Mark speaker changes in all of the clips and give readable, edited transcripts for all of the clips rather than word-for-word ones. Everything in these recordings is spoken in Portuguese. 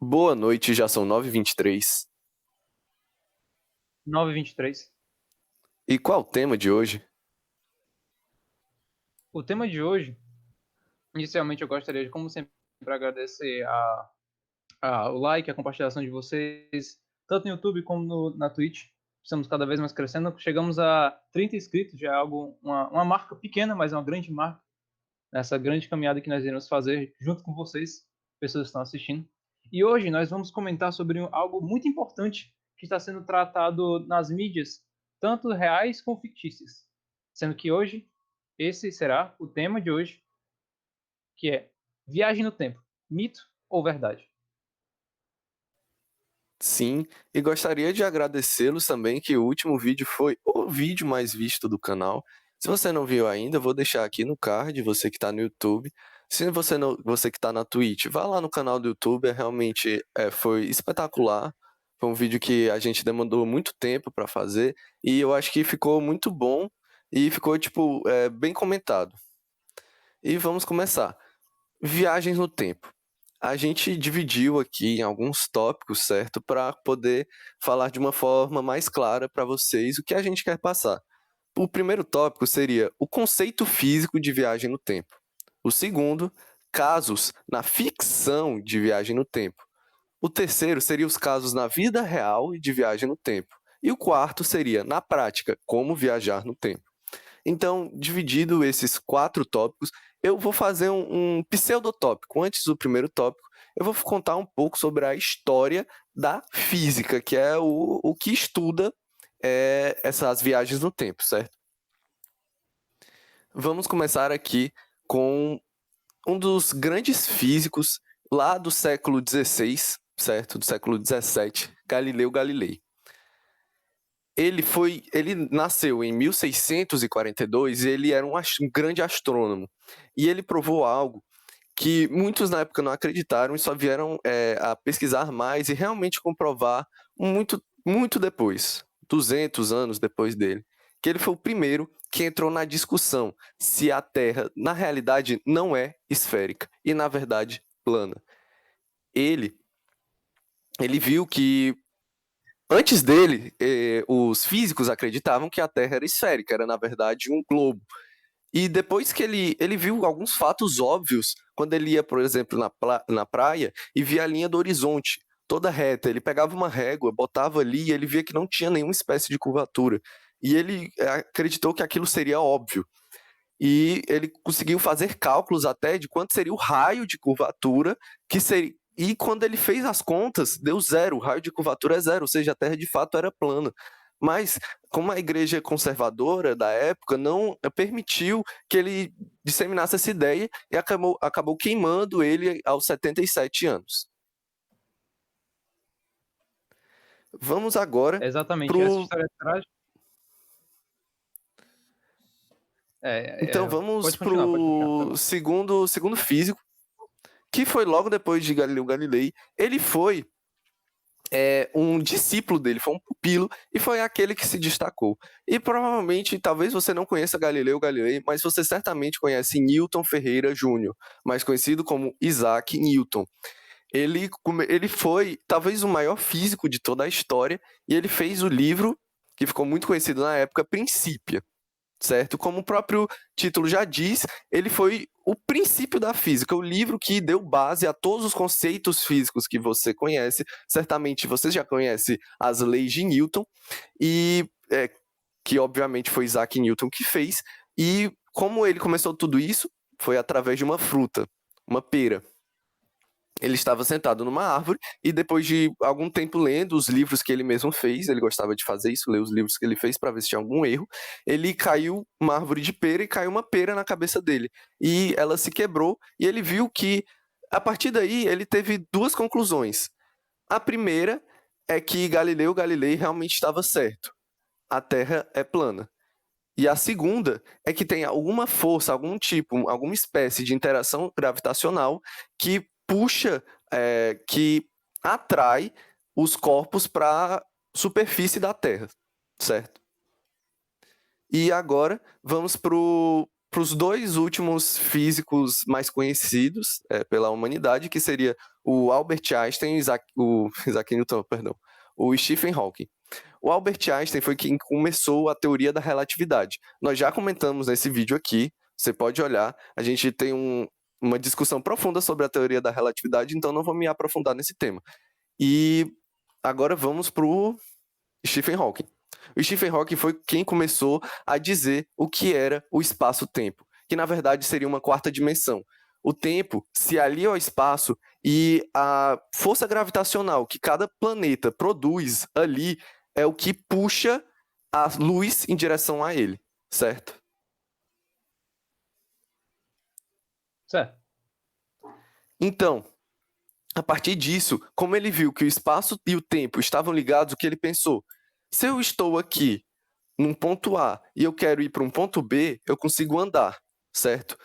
Speaker 1: Boa noite, já são 9h23.
Speaker 2: 9h23.
Speaker 1: E qual o tema de hoje?
Speaker 2: O tema de hoje, inicialmente eu gostaria de, como sempre, agradecer o like, a compartilhação de vocês, tanto no YouTube como na Twitch. Estamos cada vez mais crescendo. Chegamos a 30 inscritos, já é algo, uma marca pequena, mas é uma grande marca, nessa grande caminhada que nós iremos fazer junto com vocês, pessoas que estão assistindo. E hoje nós vamos comentar sobre algo muito importante que está sendo tratado nas mídias, tanto reais como fictícias. Sendo que hoje, esse será o tema de hoje, que é viagem no tempo, mito ou verdade?
Speaker 1: Sim, e gostaria de agradecê-los também que o último vídeo foi o vídeo mais visto do canal. Se você não viu ainda, vou deixar aqui no card, você que está no YouTube. Se você não, você que está na Twitch, vá lá no canal do YouTube, realmente foi espetacular. Foi um vídeo que a gente demandou muito tempo para fazer e eu acho que ficou muito bom e ficou tipo bem comentado. E vamos começar. Viagens no tempo. A gente dividiu aqui em alguns tópicos, certo? Para poder falar de uma forma mais clara para vocês o que a gente quer passar. O primeiro tópico seria o conceito físico de viagem no tempo. O segundo, casos na ficção de viagem no tempo. O terceiro seria os casos na vida real de viagem no tempo. E o quarto seria, na prática, como viajar no tempo. Então, dividido esses 4 tópicos, eu vou fazer um pseudotópico. Antes do primeiro tópico, eu vou contar um pouco sobre a história da física, que é o que estuda essas viagens no tempo, certo? Vamos começar aqui com um dos grandes físicos lá do século XVI, certo? Do século XVII, Galileu Galilei. Ele nasceu em 1642 e ele era um grande astrônomo. E ele provou algo que muitos na época não acreditaram e só vieram a pesquisar mais e realmente comprovar muito, muito depois, 200 anos depois dele, que ele foi o primeiro que entrou na discussão se a Terra, na realidade, não é esférica e, na verdade, plana. Ele, ele viu que antes dele, os físicos acreditavam que a Terra era esférica, era na verdade um globo. E depois que ele viu alguns fatos óbvios, quando ele ia, por exemplo, na praia e via a linha do horizonte toda reta, ele pegava uma régua, botava ali e ele via que não tinha nenhuma espécie de curvatura. E ele acreditou que aquilo seria óbvio. E ele conseguiu fazer cálculos até de quanto seria o raio de curvatura que seria. E quando ele fez as contas, deu zero, o raio de curvatura é zero, ou seja, a Terra de fato era plana. Mas, como a igreja conservadora da época não permitiu que ele disseminasse essa ideia e acabou queimando ele aos 77 anos. Vamos agora
Speaker 2: Exatamente, essa
Speaker 1: pro.
Speaker 2: história é trágica.
Speaker 1: Então vamos
Speaker 2: Pode continuar, foi
Speaker 1: pro
Speaker 2: mal.
Speaker 1: segundo físico, que foi logo depois de Galileu Galilei. Ele foi um discípulo dele, foi um pupilo, e foi aquele que se destacou. E provavelmente, talvez você não conheça Galileu Galilei, mas você certamente conhece Newton Ferreira Júnior, mais conhecido como Isaac Newton. Ele foi talvez o maior físico de toda a história, e ele fez o livro que ficou muito conhecido na época, Principia, certo? Como o próprio título já diz, ele foi o princípio da física, o livro que deu base a todos os conceitos físicos que você conhece. Certamente você já conhece as leis de Newton, e que obviamente foi Isaac Newton que fez. E como ele começou tudo isso, foi através de uma fruta, uma pera. Ele estava sentado numa árvore e depois de algum tempo lendo os livros que ele mesmo fez, ele gostava de fazer isso, ler os livros que ele fez para ver se tinha algum erro, ele caiu uma árvore de pera e caiu uma pera na cabeça dele. E ela se quebrou e ele viu que a partir daí ele teve duas conclusões. A primeira é que Galileu Galilei realmente estava certo. A Terra é plana. E a segunda é que tem alguma força, algum tipo, alguma espécie de interação gravitacional que puxa, que atrai os corpos para a superfície da Terra, certo? E agora vamos para o para os dois últimos físicos mais conhecidos pela humanidade, que seria o Albert Einstein e o Isaac Newton, perdão, o Stephen Hawking. O Albert Einstein foi quem começou a teoria da relatividade. Nós já comentamos nesse vídeo aqui, você pode olhar, a gente tem uma discussão profunda sobre a teoria da relatividade, então não vou me aprofundar nesse tema. E agora vamos para o Stephen Hawking. O Stephen Hawking foi quem começou a dizer o que era o espaço-tempo, que na verdade seria uma quarta dimensão. O tempo se alia ao espaço e a força gravitacional que cada planeta produz ali é o que puxa a luz em direção a ele, certo?
Speaker 2: Certo.
Speaker 1: Então, a partir disso, como ele viu que o espaço e o tempo estavam ligados, o que ele pensou? Se eu estou aqui num ponto A e eu quero ir para um ponto B, eu consigo andar, certo?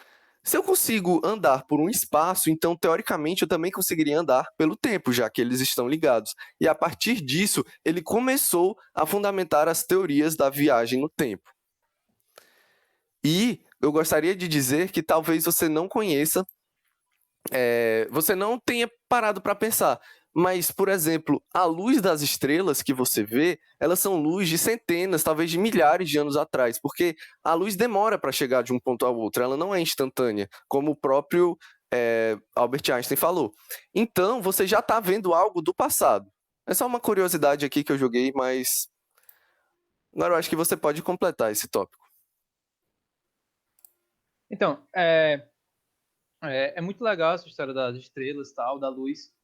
Speaker 1: Se eu consigo andar por um espaço, então, teoricamente, eu também conseguiria andar pelo tempo, já que eles estão ligados. E a partir disso, ele começou a fundamentar as teorias da viagem no tempo. E eu gostaria de dizer que talvez você não conheça, você não tenha parado para pensar, mas, por exemplo, a luz das estrelas que você vê, elas são luz de centenas, talvez de milhares de anos atrás, porque a luz demora para chegar de um ponto ao outro, ela não é instantânea, como o próprio Albert Einstein falou. Então, você já está vendo algo do passado. É só uma curiosidade aqui que eu joguei, mas agora eu acho que você pode completar esse tópico.
Speaker 2: Então, é muito legal essa história das estrelas, tal, da luz.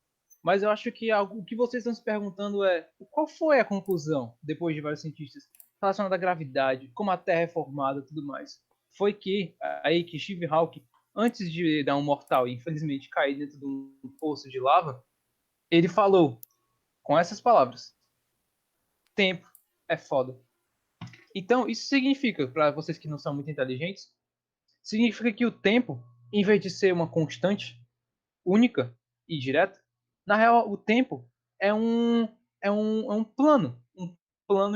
Speaker 2: Mas eu acho que o que vocês estão se perguntando é qual foi a conclusão, depois de vários cientistas, relacionada à gravidade, como a Terra é formada e tudo mais. Foi que Stephen Hawking, antes de dar um mortal e infelizmente cair dentro de um poço de lava, ele falou com essas palavras: tempo é foda. Então, isso significa, para vocês que não são muito inteligentes, significa que o tempo, em vez de ser uma constante única e direta, na real, o tempo é um plano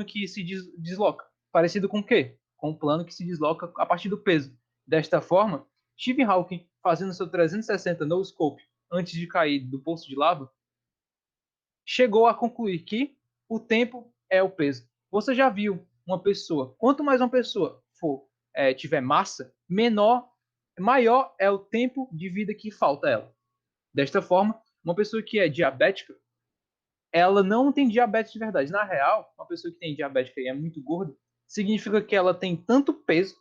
Speaker 2: que se desloca. Parecido com o quê? Com um plano que se desloca a partir do peso. Desta forma, Stephen Hawking, fazendo seu 360 no scope antes de cair do poço de lava, chegou a concluir que o tempo é o peso. Você já viu uma pessoa, quanto mais uma pessoa tiver massa, maior é o tempo de vida que falta a ela. Desta forma, uma pessoa que é diabética, ela não tem diabetes de verdade. Na real, uma pessoa que tem diabética e é muito gorda, significa que ela tem tanto peso,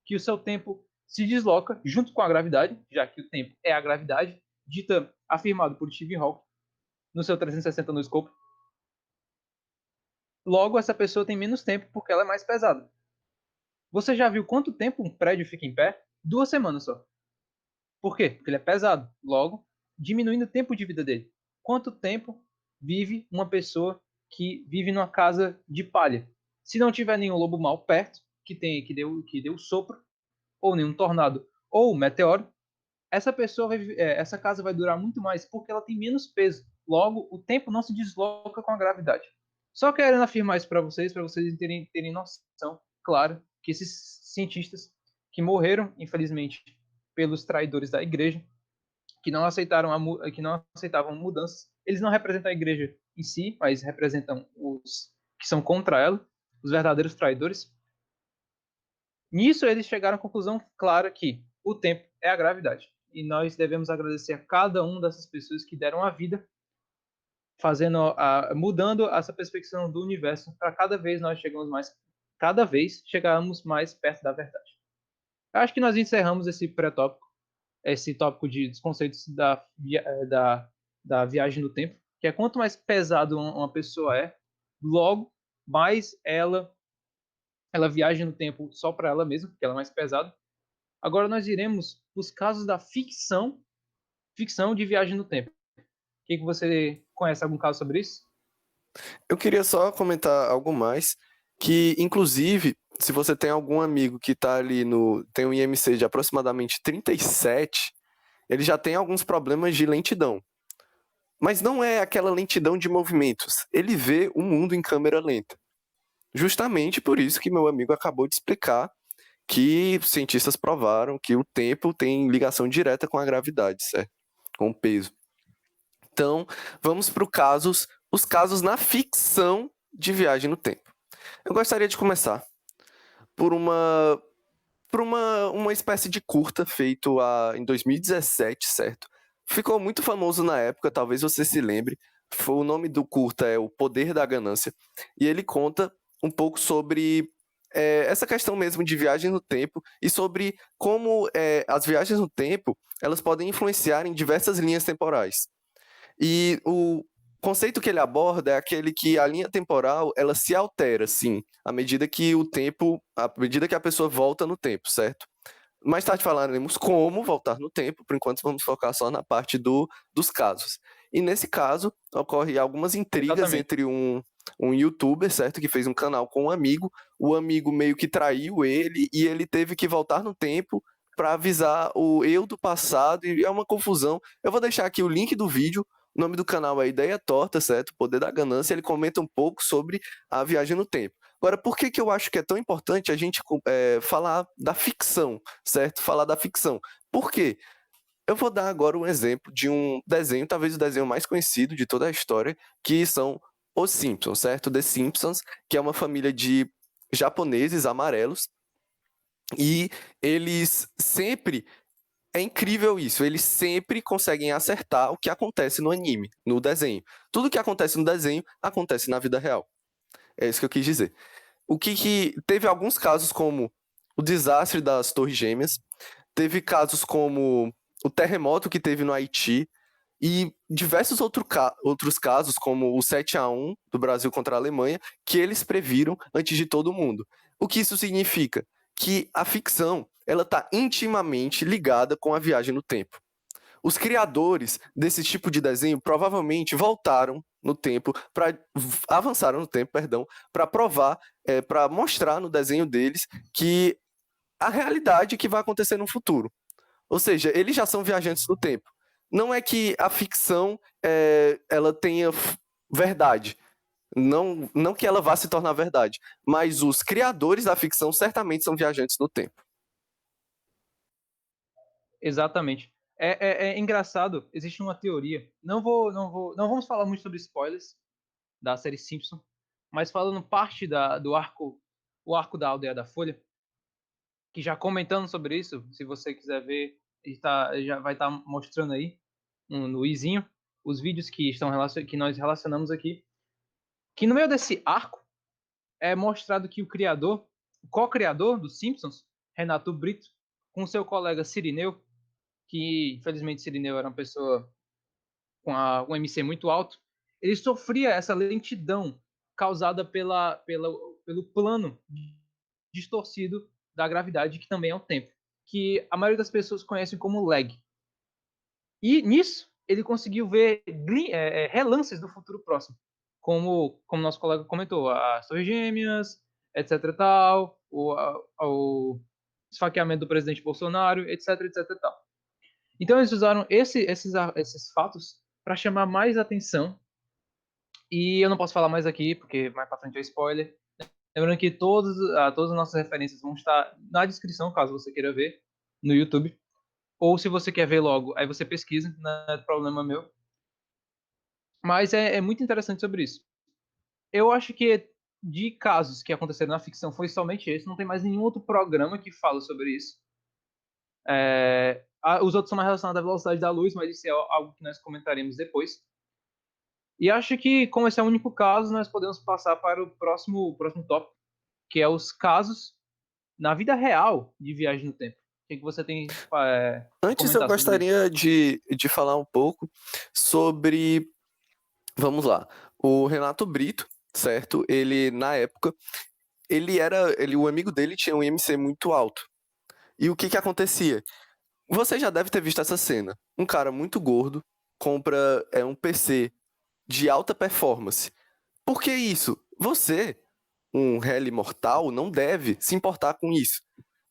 Speaker 2: que o seu tempo se desloca junto com a gravidade, já que o tempo é a gravidade, dita afirmado por Stephen Hawking no seu 360 no escopo. Logo, essa pessoa tem menos tempo porque ela é mais pesada. Você já viu quanto tempo um prédio fica em pé? 2 semanas só. Por quê? Porque ele é pesado. Logo, diminuindo o tempo de vida dele. Quanto tempo vive uma pessoa que vive numa casa de palha? Se não tiver nenhum lobo mau perto, que deu sopro, ou nenhum tornado, ou meteoro, essa casa vai durar muito mais porque ela tem menos peso. Logo, o tempo não se desloca com a gravidade. Só querendo afirmar isso para vocês terem noção, claro, que esses cientistas que morreram, infelizmente, pelos traidores da igreja, que não aceitavam mudanças, eles não representam a igreja em si, mas representam os que são contra ela, os verdadeiros traidores. Nisso, eles chegaram à conclusão clara que o tempo é a gravidade. E nós devemos agradecer a cada uma dessas pessoas que deram a vida, mudando essa perspectiva do universo para cada vez chegarmos mais perto da verdade. Eu acho que nós encerramos esse pré-tópico, esse tópico dos conceitos da viagem no tempo, que é quanto mais pesado uma pessoa é, logo mais ela viaja no tempo só para ela mesma, porque ela é mais pesada. Agora nós iremos os casos da ficção de viagem no tempo. O que você conhece algum caso sobre isso?
Speaker 1: Eu queria só comentar algo mais, que inclusive, se você tem algum amigo que está ali tem um IMC de aproximadamente 37, ele já tem alguns problemas de lentidão. Mas não é aquela lentidão de movimentos, ele vê o mundo em câmera lenta. Justamente por isso que meu amigo acabou de explicar que cientistas provaram que o tempo tem ligação direta com a gravidade, certo? Com o peso. Então, vamos para os casos na ficção de viagem no tempo. Eu gostaria de começar por uma espécie de curta feito em 2017, certo? Ficou muito famoso na época, talvez você se lembre. O nome do curta é O Poder da Ganância. E ele conta um pouco sobre essa questão mesmo de viagem no tempo e sobre como as viagens no tempo elas podem influenciar em diversas linhas temporais. E o conceito que ele aborda é aquele que a linha temporal ela se altera, sim, à medida que a pessoa volta no tempo, certo? Mais tarde falaremos como voltar no tempo, por enquanto vamos focar só na parte dos casos. E nesse caso, ocorre algumas intrigas
Speaker 2: Exatamente.
Speaker 1: entre um youtuber, certo? Que fez um canal com um amigo, o amigo meio que traiu ele e ele teve que voltar no tempo para avisar o eu do passado, e é uma confusão. Eu vou deixar aqui o link do vídeo, o nome do canal é Ideia Torta, certo? Poder da Ganância, ele comenta um pouco sobre a viagem no tempo. Agora, por que eu acho que é tão importante a gente falar da ficção, certo? Falar da ficção. Por quê? Eu vou dar agora um exemplo de um desenho, talvez o desenho mais conhecido de toda a história, que são os Simpsons, certo? The Simpsons, que é uma família de japoneses amarelos, e eles sempre é incrível isso, eles sempre conseguem acertar o que acontece no anime, no desenho. Tudo que acontece no desenho acontece na vida real. É isso que eu quis dizer. O que teve alguns casos como o desastre das Torres Gêmeas, teve casos como o terremoto que teve no Haiti e diversos outros casos, como o 7-1 do Brasil contra a Alemanha, que eles previram antes de todo mundo. O que isso significa? Que a ficção ela está intimamente ligada com a viagem no tempo. Os criadores desse tipo de desenho provavelmente avançaram no tempo, perdão, para provar, para mostrar no desenho deles que a realidade que vai acontecer no futuro. Ou seja, eles já são viajantes do tempo. Não é que a ficção ela tenha verdade. Não que ela vá se tornar verdade. Mas os criadores da ficção certamente são viajantes do tempo.
Speaker 2: Exatamente. É engraçado, existe uma teoria. Não vamos falar muito sobre spoilers da série Simpson, mas falando parte do arco, o arco da Aldeia da Folha, que já comentando sobre isso, se você quiser ver, já vai estar mostrando aí no izinho os vídeos que nós relacionamos aqui. Que no meio desse arco é mostrado que o co-criador dos Simpsons, Renato Brito, com seu colega Cirineu, que infelizmente Cirineu era uma pessoa com um MC muito alto, ele sofria essa lentidão causada pelo plano distorcido da gravidade, que também é o tempo, que a maioria das pessoas conhecem como lag. E nisso, ele conseguiu ver relances do futuro próximo, como nosso colega comentou, as Torres Gêmeas, etc e tal, o esfaqueamento do presidente Bolsonaro, etc, etc e tal. Então eles usaram esses fatos para chamar mais atenção. E eu não posso falar mais aqui, porque mais pra frente é spoiler. Lembrando que todas as nossas referências vão estar na descrição, caso você queira ver, no YouTube. Ou se você quer ver logo, aí você pesquisa, não é problema meu. Mas é muito interessante sobre isso. Eu acho que de casos que aconteceram na ficção foi somente esse, não tem mais nenhum outro programa que fala sobre isso. Os outros são mais relacionados à velocidade da luz, mas isso é algo que nós comentaremos depois. E acho que, como esse é o único caso, nós podemos passar para o próximo tópico, que é os casos na vida real de viagem no tempo. O que você tem
Speaker 1: Antes eu
Speaker 2: comentar sobre isso?
Speaker 1: gostaria de falar um pouco sobre, vamos lá, o Renato Brito, certo? Ele, na época, o amigo dele tinha um IMC muito alto. E o que acontecia? Você já deve ter visto essa cena. Um cara muito gordo compra um PC de alta performance. Por que isso? Você, um réu mortal, não deve se importar com isso.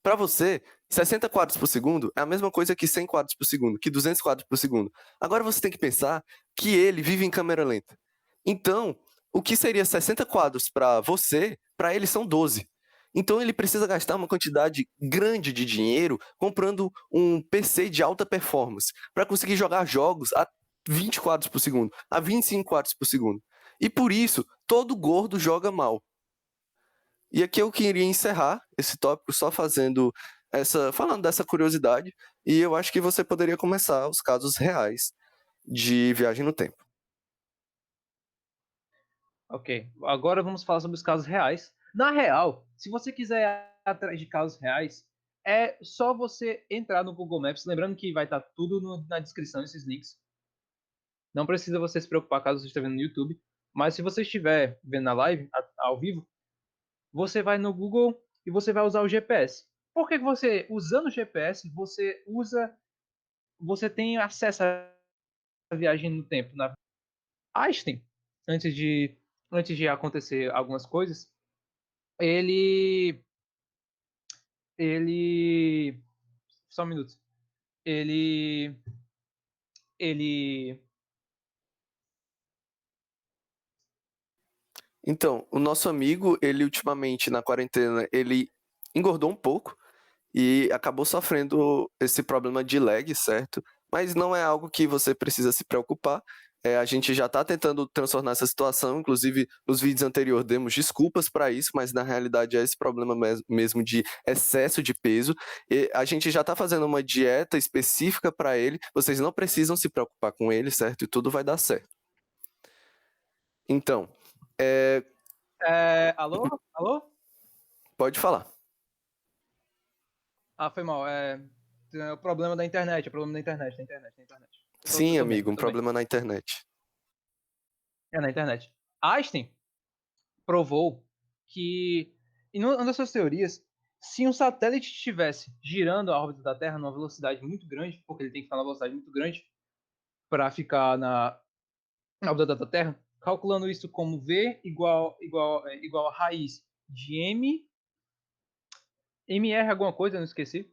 Speaker 1: Para você, 60 quadros por segundo é a mesma coisa que 100 quadros por segundo, que 200 quadros por segundo. Agora você tem que pensar que ele vive em câmera lenta. Então, o que seria 60 quadros para você, para ele são 12. Então ele precisa gastar uma quantidade grande de dinheiro comprando um PC de alta performance para conseguir jogar jogos a 20 quadros por segundo, a 25 quadros por segundo. E por isso, todo gordo joga mal. E aqui eu queria encerrar esse tópico só falando dessa curiosidade, e eu acho que você poderia começar os casos reais de viagem no tempo.
Speaker 2: Ok, agora vamos falar sobre os casos reais. Na real, se você quiser ir atrás de casos reais, é só você entrar no Google Maps, lembrando que vai estar tudo na descrição, esses links. Não precisa você se preocupar caso você esteja vendo no YouTube, mas se você estiver vendo na live, ao vivo, você vai no Google e você vai usar o GPS. Por que você, usando o GPS, você tem acesso à viagem no tempo? Einstein, antes de, antes de acontecer algumas coisas, ele, ele, só um minuto, ele, ele,
Speaker 1: Então, o nosso amigo, ele ultimamente na quarentena, ele engordou um pouco e acabou sofrendo esse problema de lag, certo? Mas não é algo que você precisa se preocupar. A gente já está tentando transformar essa situação, inclusive nos vídeos anteriores demos desculpas para isso, mas na realidade é esse problema mesmo de excesso de peso. E a gente já está fazendo uma dieta específica para ele, vocês não precisam se preocupar com ele, certo? E tudo vai dar certo. Então,
Speaker 2: alô? Alô?
Speaker 1: pode falar.
Speaker 2: Ah, foi mal, é o problema da internet, é o problema da internet. Eu
Speaker 1: Sim,
Speaker 2: tô bem,
Speaker 1: amigo, um
Speaker 2: tô bem.
Speaker 1: problema na internet.
Speaker 2: É na internet. Einstein provou que, em uma das suas teorias, se um satélite estivesse girando a órbita da Terra numa velocidade muito grande, porque ele tem que estar na velocidade muito grande para ficar na órbita da Terra, calculando isso como V igual a raiz de MR alguma coisa, eu não esqueci,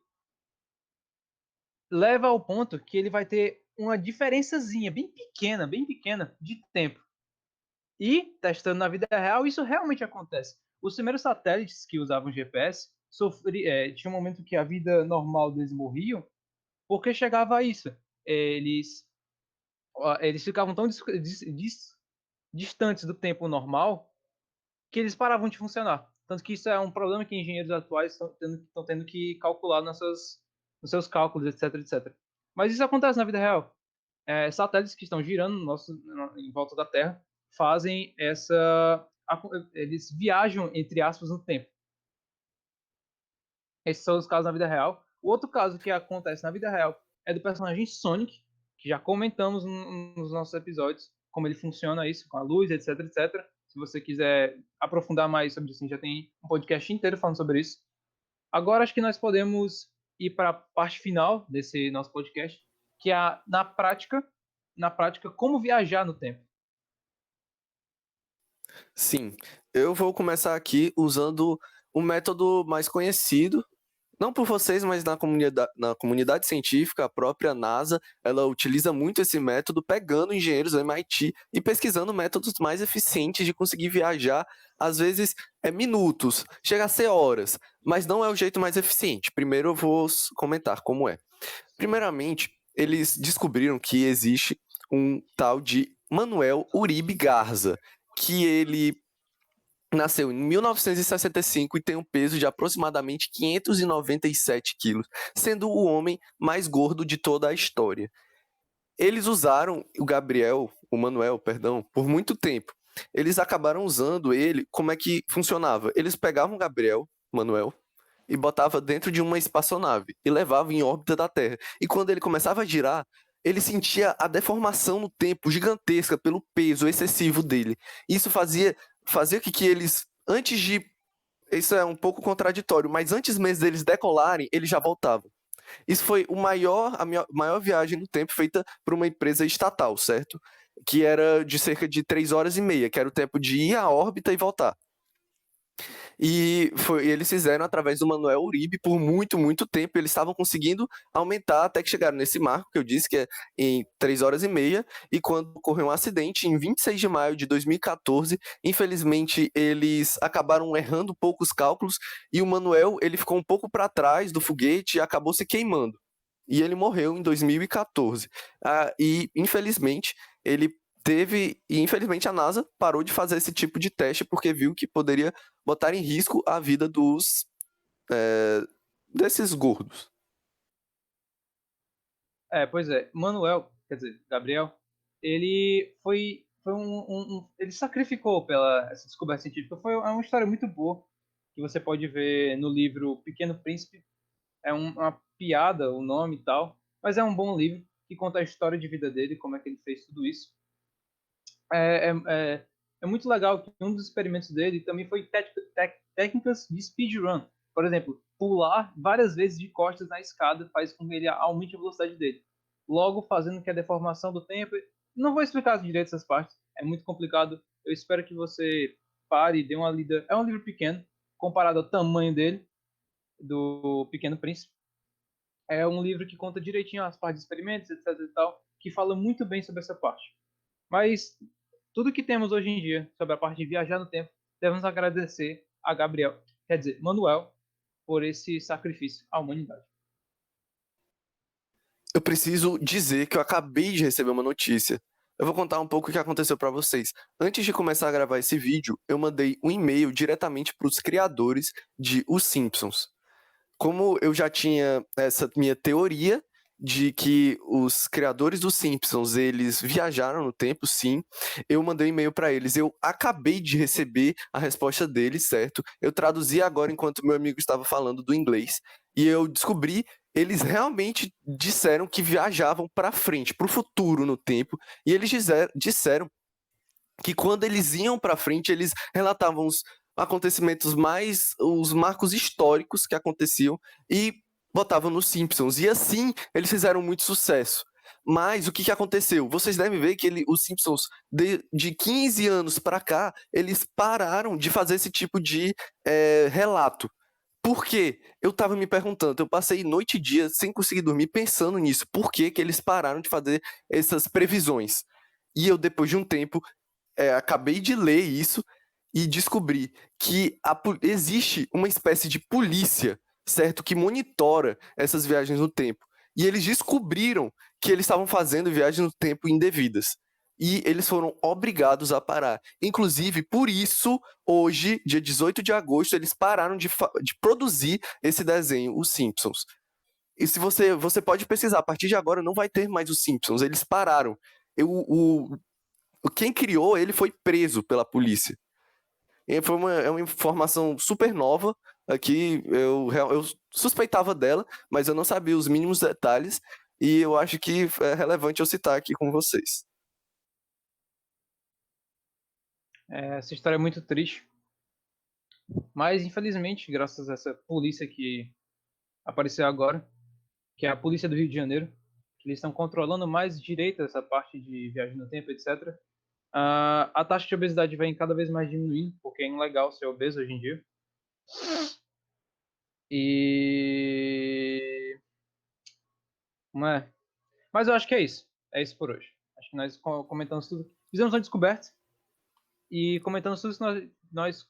Speaker 2: leva ao ponto que ele vai ter uma diferençazinha bem pequena de tempo. E, testando na vida real, isso realmente acontece. Os primeiros satélites que usavam GPS tinha um momento que a vida normal deles morriam, porque chegava a isso. Eles ficavam tão distantes do tempo normal que eles paravam de funcionar. Tanto que isso é um problema que engenheiros atuais estão tendo que calcular nos seus cálculos, etc, etc. Mas isso acontece na vida real. Satélites que estão girando em volta da Terra fazem eles viajam, entre aspas, no tempo. Esses são os casos na vida real. O outro caso que acontece na vida real é do personagem Sonic, que já comentamos nos nossos episódios, como ele funciona isso, com a luz, etc, etc. Se você quiser aprofundar mais sobre isso, a gente já tem um podcast inteiro falando sobre isso. Agora acho que nós podemos ir para a parte final desse nosso podcast, que é na prática, como viajar no tempo.
Speaker 1: Sim, eu vou começar aqui usando o método mais conhecido, não por vocês, mas na comunidade científica, a própria NASA, ela utiliza muito esse método, pegando engenheiros do MIT e pesquisando métodos mais eficientes de conseguir viajar, às vezes minutos, chega a ser horas, mas não é o jeito mais eficiente. Primeiro eu vou comentar como é. Primeiramente, eles descobriram que existe um tal de Manuel Uribe Garza, que ele nasceu em 1965 e tem um peso de aproximadamente 597 quilos, sendo o homem mais gordo de toda a história. Eles usaram o Manuel, perdão, por muito tempo. Eles acabaram usando ele, como é que funcionava? Eles pegavam o Manuel, e botava dentro de uma espaçonave e levava em órbita da Terra. E quando ele começava a girar, ele sentia a deformação no tempo gigantesca pelo peso excessivo dele. Isso fazia que eles, antes de. Isso é um pouco contraditório, mas antes mesmo deles decolarem, eles já voltavam. Isso foi a maior viagem no tempo feita por uma empresa estatal, certo? Que era de cerca de 3 horas e meia, que era o tempo de ir à órbita e voltar. E eles fizeram através do Manuel Uribe por muito, muito tempo. Eles estavam conseguindo aumentar até que chegaram nesse marco que eu disse, que é em 3 horas e meia. E quando ocorreu um acidente, em 26 de maio de 2014, infelizmente eles acabaram errando poucos cálculos e o Manuel ele ficou um pouco para trás do foguete e acabou se queimando. E ele morreu em 2014. E infelizmente ele infelizmente a NASA parou de fazer esse tipo de teste porque viu que poderia botar em risco a vida desses gordos.
Speaker 2: Pois é. Manuel, quer dizer, Gabriel, ele foi ele sacrificou pela essa descoberta científica. É uma história muito boa que você pode ver no livro Pequeno Príncipe. Uma piada o nome e tal, mas é um bom livro que conta a história de vida dele, como é que ele fez tudo isso. É, é, é, é muito legal que um dos experimentos dele também foi técnicas de speedrun. Por exemplo, pular várias vezes de costas na escada faz com que ele aumente a velocidade dele. Logo, fazendo que a deformação do tempo. Não vou explicar direito essas partes, é muito complicado. Eu espero que você pare e dê uma lida. É um livro pequeno, comparado ao tamanho dele, do Pequeno Príncipe. É um livro que conta direitinho as partes de experimentos, etc e tal, que fala muito bem sobre essa parte. Mas tudo que temos hoje em dia sobre a parte de viajar no tempo, devemos agradecer a Gabriel, quer dizer, Manuel, por esse sacrifício à humanidade.
Speaker 1: Eu preciso dizer que eu acabei de receber uma notícia. Eu vou contar um pouco o que aconteceu para vocês. Antes de começar a gravar esse vídeo, eu mandei um e-mail diretamente para os criadores de Os Simpsons. Como eu já tinha essa minha teoria de que os criadores dos Simpsons, eles viajaram no tempo, sim, eu mandei um e-mail para eles. Eu acabei de receber a resposta deles, certo? Eu traduzi agora enquanto meu amigo estava falando do inglês e eu descobri eles realmente disseram que viajavam para frente, para o futuro no tempo, e eles disseram que quando eles iam para frente, eles relatavam os acontecimentos os marcos históricos que aconteciam e botavam nos Simpsons. E assim, eles fizeram muito sucesso. Mas o que, que aconteceu? Vocês devem ver que os Simpsons, de 15 anos para cá, eles pararam de fazer esse tipo de relato. Por quê? Eu tava me perguntando, eu passei noite e dia sem conseguir dormir pensando nisso. Por que, que eles pararam de fazer essas previsões? E eu, depois de um tempo, acabei de ler isso e descobri que existe uma espécie de polícia, certo, que monitora essas viagens no tempo. E eles descobriram que eles estavam fazendo viagens no tempo indevidas. E eles foram obrigados a parar. Inclusive, por isso, hoje, dia 18 de agosto, eles pararam de produzir esse desenho, Os Simpsons. E se você pode pesquisar, a partir de agora não vai ter mais Os Simpsons, eles pararam. Quem criou ele foi preso pela polícia. E é uma informação super nova aqui. Eu suspeitava dela, mas eu não sabia os mínimos detalhes. E eu acho que é relevante eu citar aqui com vocês.
Speaker 2: Essa história é muito triste. Mas, infelizmente, graças a essa polícia que apareceu agora, que é a polícia do Rio de Janeiro, que eles estão controlando mais direito essa parte de viagem no tempo, etc. A taxa de obesidade vem cada vez mais diminuindo, porque é ilegal ser obeso hoje em dia. E. Não é? Mas eu acho que é isso. É isso por hoje. Acho que nós comentamos tudo. Fizemos uma descoberta. E comentamos tudo isso, nós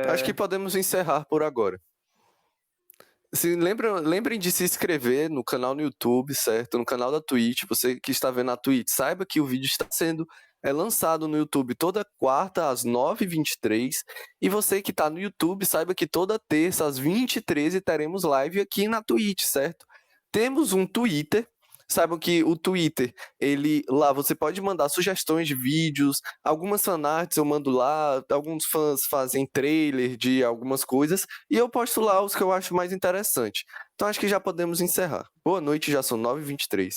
Speaker 1: Acho que podemos encerrar por agora. Lembrem de se inscrever no canal no YouTube, certo? No canal da Twitch. Você que está vendo na Twitch, saiba que o vídeo está sendo lançado no YouTube toda quarta às 9h23. E você que está no YouTube, saiba que toda terça às 20h13 teremos live aqui na Twitch, certo? Temos um Twitter. Saibam que o Twitter, lá você pode mandar sugestões de vídeos, algumas fanarts eu mando lá, alguns fãs fazem trailer de algumas coisas, e eu posto lá os que eu acho mais interessante. Então acho que já podemos encerrar. Boa noite, já são 9h23.